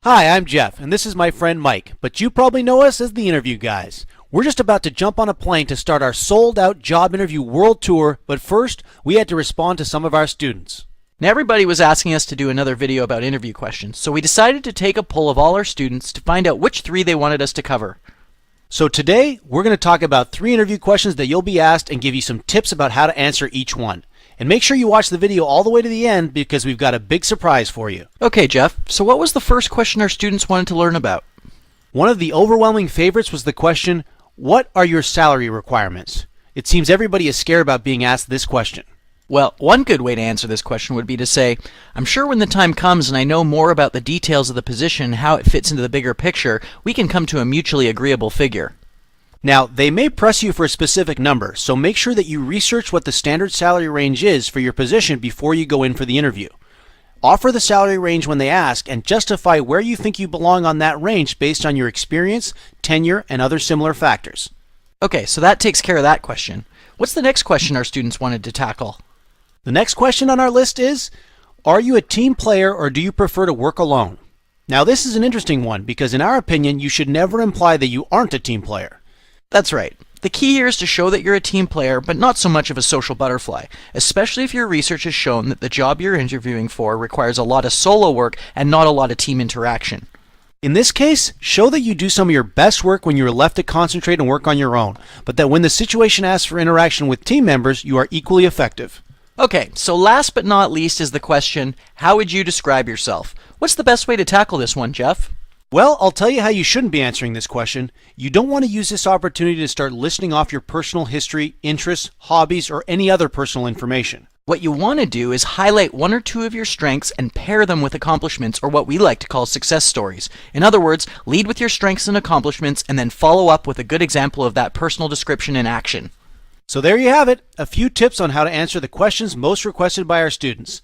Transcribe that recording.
Hi, I'm Jeff, and this is my friend Mike, but you probably know us as the Interview Guys. We're just about to jump on a plane to start our sold-out job interview world tour, but first, we had to respond to some of our students. Now everybody was asking us to do another video about interview questions, so we decided to take a poll of all our students to find out which 3 they wanted us to cover. So today, we're going to talk about 3 interview questions that you'll be asked and give you some tips about how to answer each one. And make sure you watch the video all the way to the end because we've got a big surprise for you. Okay, Jeff, so what was the first question our students wanted to learn about? One of the overwhelming favorites was the question, what are your salary requirements? It seems everybody is scared about being asked this question. Well, one good way to answer this question would be to say, I'm sure when the time comes and I know more about the details of the position and how it fits into the bigger picture, we can come to a mutually agreeable figure. Now, they may press you for a specific number, so make sure that you research what the standard salary range is for your position before you go in for the interview. Offer the salary range when they ask and justify where you think you belong on that range based on your experience, tenure, and other similar factors. Okay, so that takes care of that question. What's the next question our students wanted to tackle? The next question on our list is, are you a team player or do you prefer to work alone? Now, this is an interesting one because in our opinion, you should never imply that you aren't a team player. That's right. The key here is to show that you're a team player, but not so much of a social butterfly, especially if your research has shown that the job you're interviewing for requires a lot of solo work and not a lot of team interaction. In this case, show that you do some of your best work when you are left to concentrate and work on your own, but that when the situation asks for interaction with team members, you are equally effective. Okay, so last but not least is the question, how would you describe yourself? What's the best way to tackle this one, Jeff? Well, I'll tell you how you shouldn't be answering this question. You don't want to use this opportunity to start listing off your personal history, interests, hobbies, or any other personal information. What you want to do is highlight 1 or 2 of your strengths and pair them with accomplishments, or what we like to call success stories. In other words, lead with your strengths and accomplishments and then follow up with a good example of that personal description in action. So there you have it, a few tips on how to answer the questions most requested by our students.